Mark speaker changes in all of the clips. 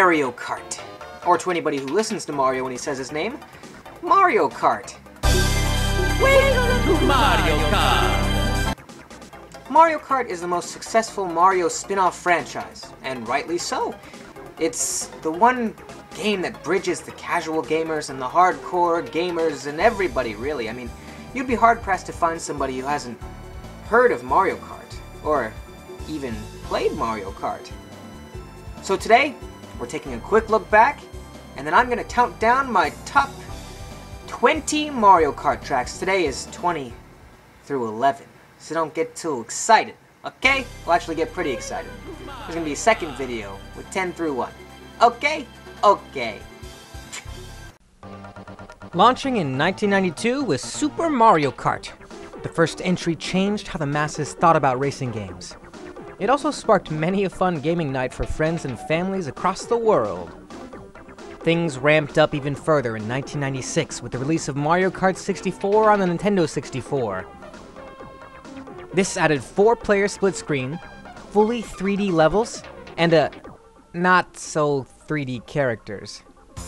Speaker 1: Mario Kart. Or to anybody who listens to Mario when he says his name, Mario Kart.
Speaker 2: Welcome to Mario Kart!
Speaker 1: Mario Kart is the most successful Mario spin-off franchise, and rightly so. It's the one game that bridges the casual gamers and the hardcore gamers and everybody, really. I mean, you'd be hard-pressed to find somebody who hasn't heard of Mario Kart, or even played Mario Kart. So today, we're taking a quick look back, and then I'm going to count down my top 20 Mario Kart tracks. Today is 20 through 11, so don't get too excited, okay? We'll actually get pretty excited. There's going to be a second video with 10 through 1. Okay? Okay. Launching in 1992 was Super Mario Kart. The first entry changed how the masses thought about racing games. It also sparked many a fun gaming night for friends and families across the world. Things ramped up even further in 1996 with the release of Mario Kart 64 on the Nintendo 64. This added 4-player split screen, fully 3D levels, and not so 3D characters.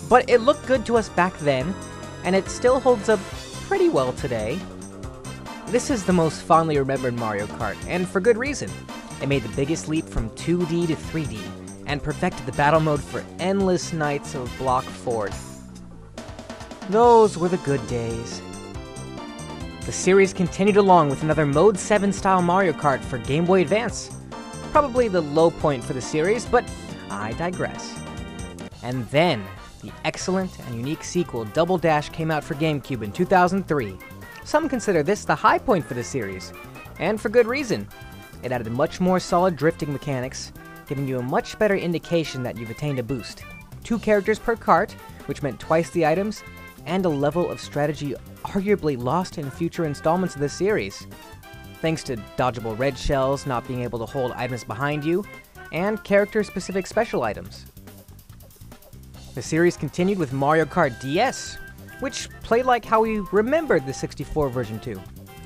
Speaker 1: But it looked good to us back then, and it still holds up pretty well today. This is the most fondly remembered Mario Kart, and for good reason. It made the biggest leap from 2D to 3D, and perfected the battle mode for endless nights of Block Fort. Those were the good days. The series continued along with another Mode 7 style Mario Kart for Game Boy Advance. Probably the low point for the series, but I digress. And then, the excellent and unique sequel Double Dash came out for GameCube in 2003. Some consider this the high point for the series, and for good reason. It added much more solid drifting mechanics, giving you a much better indication that you've attained a boost. 2 characters per kart, which meant twice the items, and a level of strategy arguably lost in future installments of this series, thanks to dodgeable red shells not being able to hold items behind you, and character-specific special items. The series continued with Mario Kart DS, which played like how we remembered the 64 version too.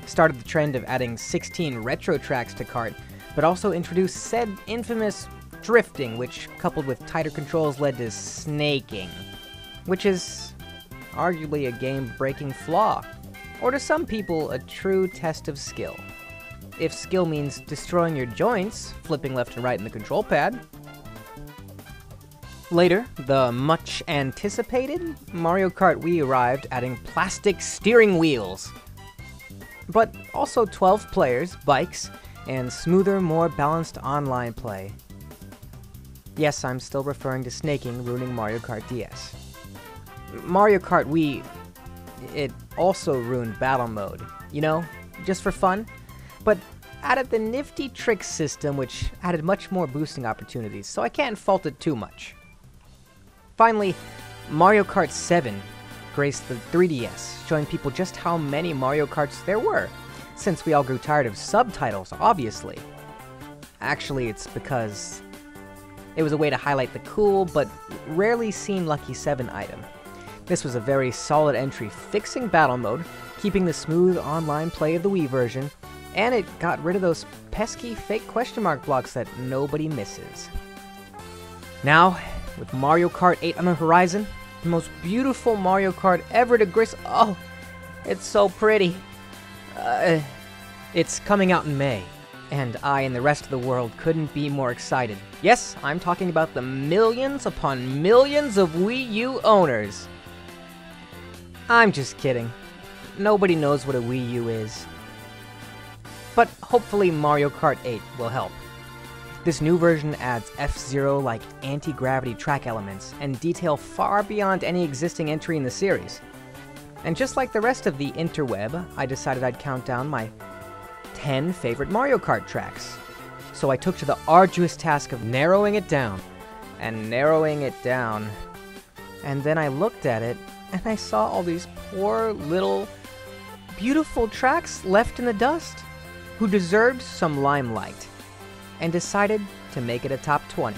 Speaker 1: Started the trend of adding 16 retro tracks to kart, but also introduced said infamous drifting, which coupled with tighter controls led to snaking, which is arguably a game-breaking flaw, or to some people a true test of skill. If skill means destroying your joints, flipping left and right in the control pad. Later, the much-anticipated Mario Kart Wii arrived, adding plastic steering wheels, but also 12 players, bikes, and smoother, more balanced online play. Yes, I'm still referring to snaking ruining Mario Kart DS. Mario Kart Wii, it also ruined battle mode, you know, just for fun, but added the nifty trick system which added much more boosting opportunities, so I can't fault it too much. Finally, Mario Kart 7 graced the 3DS, showing people just how many Mario Karts there were, since we all grew tired of subtitles, obviously. Actually, it's because it was a way to highlight the cool, but rarely seen Lucky 7 item. This was a very solid entry, fixing battle mode, keeping the smooth online play of the Wii version, and it got rid of those pesky fake question mark blocks that nobody misses. Now, with Mario Kart 8 on the horizon, the most beautiful Mario Kart ever to grace— oh, it's so pretty. It's coming out in May, and I and the rest of the world couldn't be more excited. Yes, I'm talking about the millions upon millions of Wii U owners. I'm just kidding. Nobody knows what a Wii U is. But hopefully Mario Kart 8 will help. This new version adds F-Zero-like anti-gravity track elements and detail far beyond any existing entry in the series. And just like the rest of the interweb, I decided I'd count down my 10 favorite Mario Kart tracks. So I took to the arduous task of narrowing it down, and narrowing it down. And then I looked at it, and I saw all these poor little beautiful tracks left in the dust, who deserved some limelight, and decided to make it a top 20.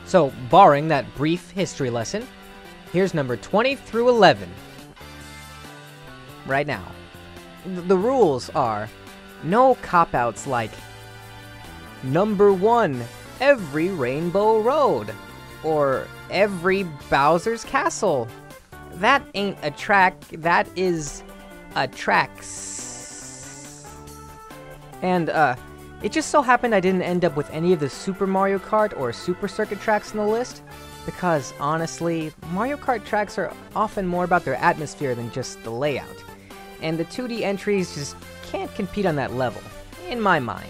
Speaker 1: So, barring that brief history lesson, here's number 20 through 11. Right now. The rules are no cop-outs like number 1 every Rainbow Road, or every Bowser's Castle. That ain't a track, that is a tracks. And, it just so happened I didn't end up with any of the Super Mario Kart or Super Circuit tracks on the list, because honestly, Mario Kart tracks are often more about their atmosphere than just the layout, and the 2D entries just can't compete on that level, in my mind.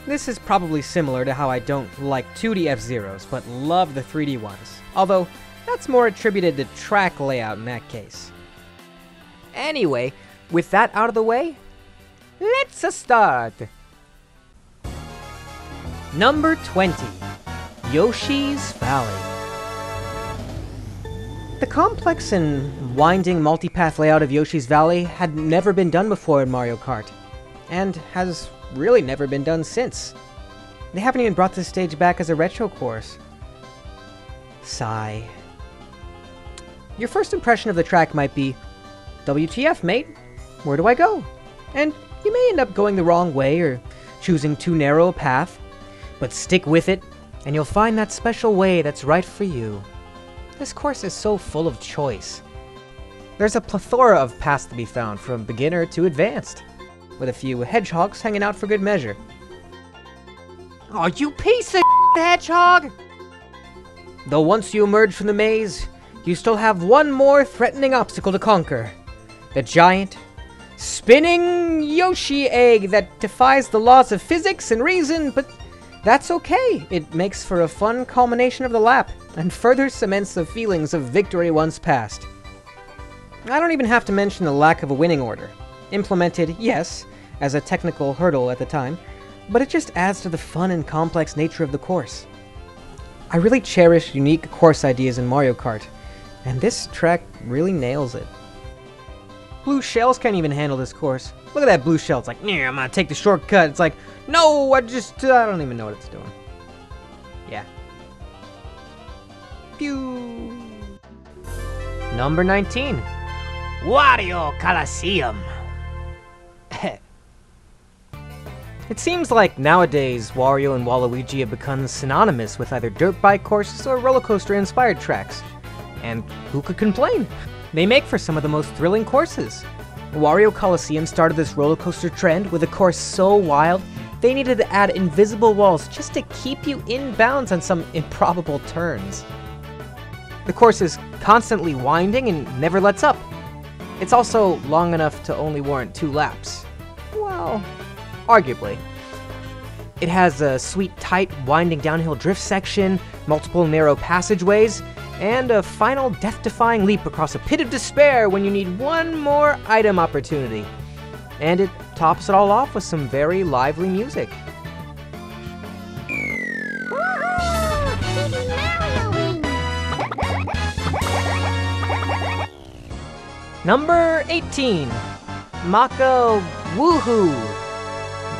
Speaker 1: This is probably similar to how I don't like 2D F-Zeros, but love the 3D ones, although that's more attributed to track layout in that case. Anyway, with that out of the way, let's start! Number 20, Yoshi's Valley. The complex and winding multipath layout of Yoshi's Valley had never been done before in Mario Kart, and has really never been done since. They haven't even brought this stage back as a retro course. Sigh. Your first impression of the track might be, WTF, mate? Where do I go? And you may end up going the wrong way or choosing too narrow a path. But stick with it, and you'll find that special way that's right for you. This course is so full of choice. There's a plethora of paths to be found, from beginner to advanced, with a few hedgehogs hanging out for good measure. Oh, you piece of hedgehog! Though once you emerge from the maze, you still have one more threatening obstacle to conquer. The giant, spinning Yoshi egg that defies the laws of physics and reason, but that's okay. It makes for a fun culmination of the lap, and further cements the feelings of victory once past. I don't even have to mention the lack of a winning order. Implemented, yes, as a technical hurdle at the time, but it just adds to the fun and complex nature of the course. I really cherish unique course ideas in Mario Kart, and this track really nails it. Blue shells can't even handle this course. Look at that blue shell, it's like, yeah, I'm gonna take the shortcut. It's like, no, I don't even know what it's doing. Yeah. Pew! Number 19. Wario Coliseum. It seems like nowadays, Wario and Waluigi have become synonymous with either dirt bike courses or roller coaster inspired tracks. And who could complain? They make for some of the most thrilling courses. Wario Coliseum started this roller coaster trend with a course so wild, they needed to add invisible walls just to keep you in bounds on some improbable turns. The course is constantly winding and never lets up. It's also long enough to only warrant 2 laps. Well, arguably. It has a sweet, tight, winding downhill drift section, multiple narrow passageways, and a final death-defying leap across a pit of despair when you need one more item opportunity. And it tops it all off with some very lively music. Number 18, Maka Woohoo.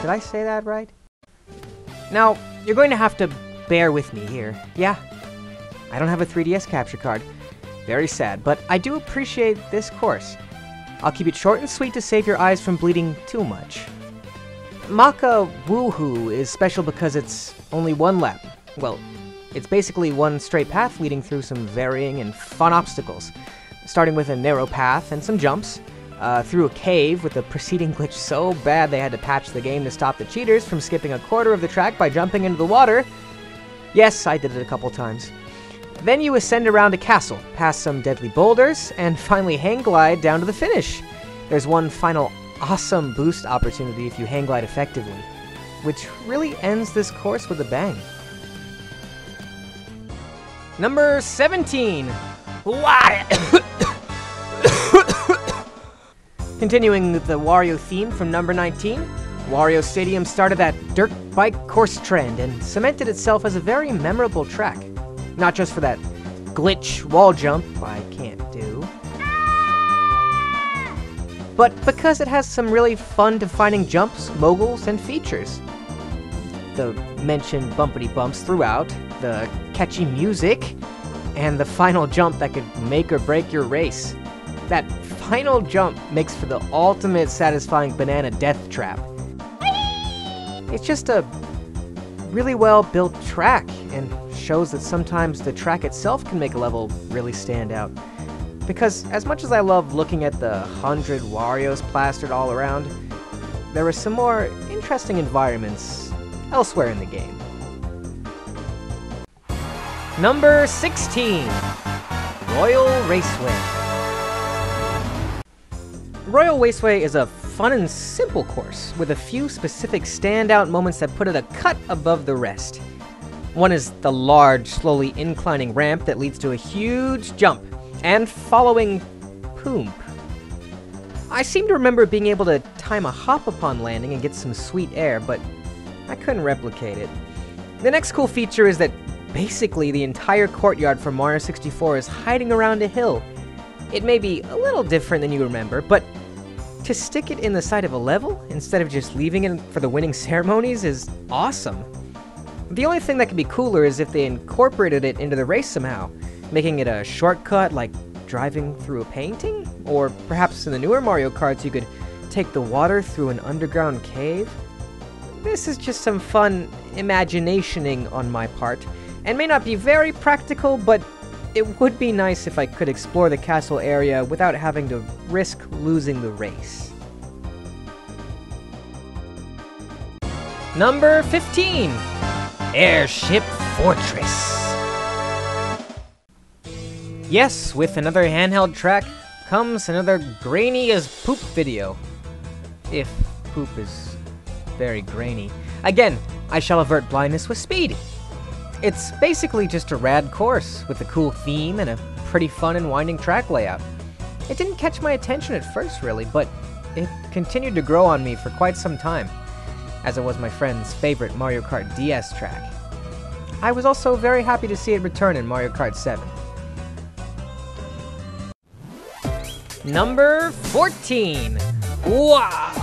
Speaker 1: Did I say that right? Now, you're going to have to bear with me here. Yeah, I don't have a 3DS capture card. Very sad, but I do appreciate this course. I'll keep it short and sweet to save your eyes from bleeding too much. Maka Woohoo is special because it's only one lap. Well, it's basically one straight path leading through some varying and fun obstacles, starting with a narrow path and some jumps, through a cave with a preceding glitch so bad they had to patch the game to stop the cheaters from skipping a quarter of the track by jumping into the water. Yes, I did it a couple times. Then you ascend around a castle, past some deadly boulders, and finally hang glide down to the finish. There's one final awesome boost opportunity if you hang glide effectively, which really ends this course with a bang. Number 17, Wario. Continuing with the Wario theme from number 19, Wario Stadium started that dirt bike course trend and cemented itself as a very memorable track. Not just for that glitch wall jump I can't do, but because it has some really fun defining jumps, moguls, and features. The mentioned bumpity bumps throughout, the catchy music, and the final jump that could make or break your race. That final jump makes for the ultimate satisfying banana death trap. It's just a really well built track, and shows that sometimes the track itself can make a level really stand out. Because as much as I love looking at the 100 Warios plastered all around, there are some more interesting environments elsewhere in the game. Number 16, Royal Raceway. Royal Raceway is a fun and simple course, with a few specific standout moments that put it a cut above the rest. One is the large, slowly inclining ramp that leads to a huge jump, and following poomp. I seem to remember being able to time a hop upon landing and get some sweet air, but I couldn't replicate it. The next cool feature is that basically the entire courtyard from Mario 64 is hiding around a hill. It may be a little different than you remember, but to stick it in the side of a level instead of just leaving it for the winning ceremonies is awesome. The only thing that could be cooler is if they incorporated it into the race somehow, making it a shortcut like driving through a painting? Or perhaps in the newer Mario Karts you could take the water through an underground cave? This is just some fun imaginationing on my part, and may not be very practical, but it would be nice if I could explore the castle area without having to risk losing the race. Number 15, Airship Fortress. Yes, with another handheld track comes another grainy as poop video. If poop is very grainy. Again, I shall avert blindness with speed. It's basically just a rad course with a cool theme and a pretty fun and winding track layout. It didn't catch my attention at first really, but it continued to grow on me for quite some time, as it was my friend's favorite Mario Kart DS track. I was also very happy to see it return in Mario Kart 7. Number 14, Wario's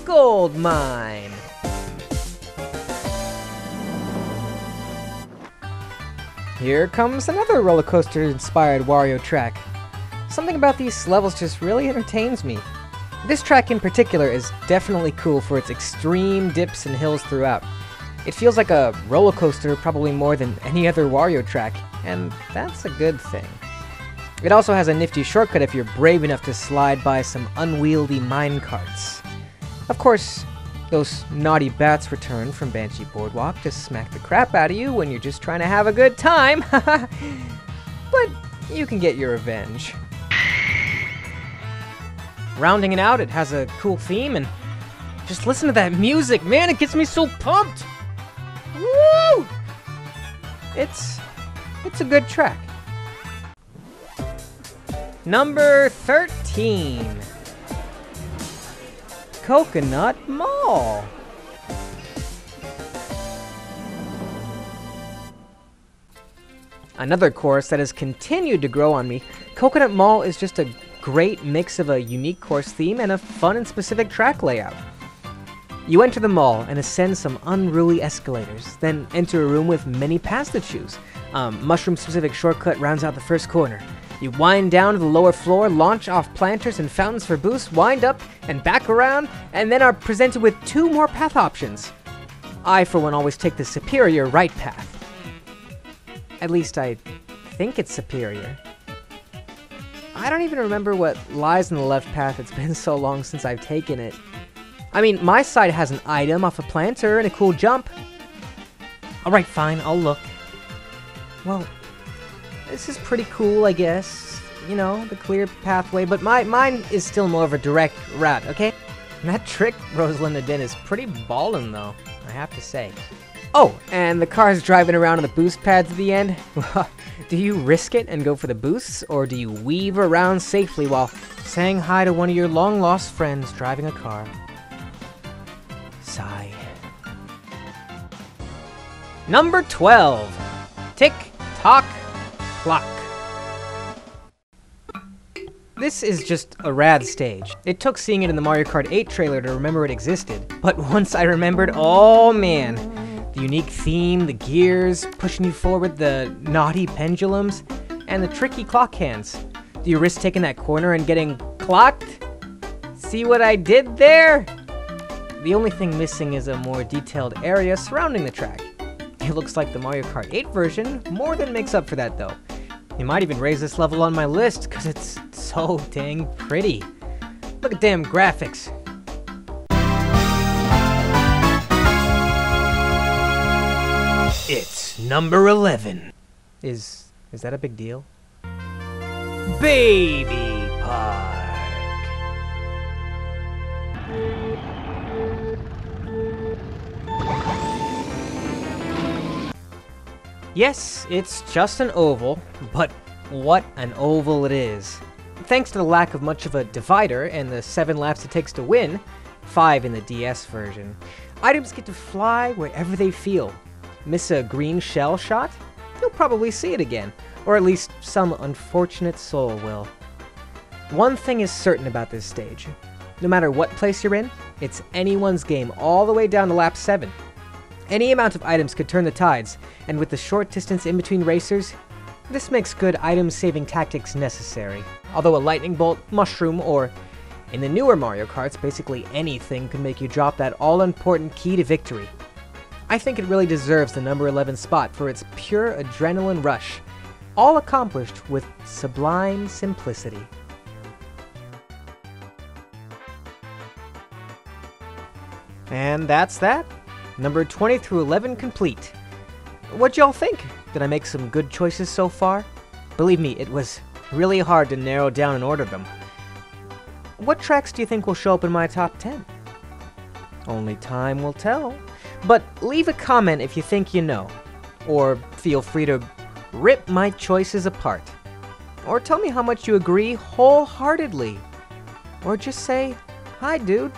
Speaker 1: Gold Mine. Here comes another roller coaster inspired Wario track. Something about these levels just really entertains me. This track in particular is definitely cool for its extreme dips and hills throughout. It feels like a roller coaster probably more than any other Wario track, and that's a good thing. It also has a nifty shortcut if you're brave enough to slide by some unwieldy mine carts. Of course, those naughty bats return from Banshee Boardwalk to smack the crap out of you when you're just trying to have a good time. But you can get your revenge. Rounding it out, it has a cool theme, and just listen to that music, man, it gets me so pumped! Woo! It's a good track. Number 13, Coconut Mall. Another course that has continued to grow on me, Coconut Mall is just a great mix of a unique course theme and a fun and specific track layout. You enter the mall and ascend some unruly escalators, then enter a room with many paths to choose. Mushroom-specific shortcut rounds out the first corner. You wind down to the lower floor, launch off planters and fountains for boosts, wind up and back around, and then are presented with 2 more path options. I, for one, always take the superior right path. At least I think it's superior. I don't even remember what lies in the left path. It's been so long since I've taken it. I mean, my side has an item off a planter and a cool jump. Alright, fine, I'll look. Well, this is pretty cool, I guess. You know, the clear pathway, but mine is still more of a direct route, okay? And that trick Rosalinda did is pretty ballin', though, I have to say. Oh, and the cars driving around on the boost pads at the end. Do you risk it and go for the boosts, or do you weave around safely while saying hi to one of your long-lost friends driving a car? Sigh. Number 12, Tick Tock Clock. This is just a rad stage. It took seeing it in the Mario Kart 8 trailer to remember it existed, but once I remembered, oh man. The unique theme, the gears, pushing you forward, the naughty pendulums, and the tricky clock hands. Do you risk taking that corner and getting clocked? See what I did there? The only thing missing is a more detailed area surrounding the track. It looks like the Mario Kart 8 version more than makes up for that though. You might even raise this level on my list because it's so dang pretty. Look at damn graphics. It's number 11. Is that a big deal? Baby Park. Yes, it's just an oval, but what an oval it is. Thanks to the lack of much of a divider and the 7 laps it takes to win, 5 in the DS version, items get to fly wherever they feel. Miss a green shell shot? You'll probably see it again, or at least some unfortunate soul will. One thing is certain about this stage. No matter what place you're in, it's anyone's game all the way down to lap 7. Any amount of items could turn the tides, and with the short distance in between racers, this makes good item-saving tactics necessary. Although a lightning bolt, mushroom, or, in the newer Mario Karts, basically anything could make you drop that all-important key to victory. I think it really deserves the number 11 spot for its pure adrenaline rush, all accomplished with sublime simplicity. And that's that. Number 20 through 11 complete. What'd y'all think? Did I make some good choices so far? Believe me, it was really hard to narrow down and order them. What tracks do you think will show up in my top 10? Only time will tell. But leave a comment if you think you know. Or feel free to rip my choices apart. Or tell me how much you agree wholeheartedly. Or just say, hi dude.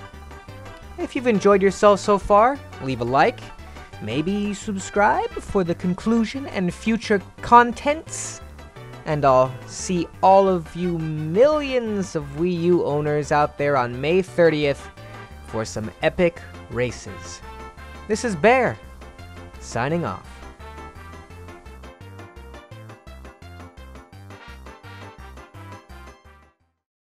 Speaker 1: If you've enjoyed yourself so far, leave a like, maybe subscribe for the conclusion and future contents, and I'll see all of you millions of Wii U owners out there on May 30th for some epic races. This is Bear, signing off.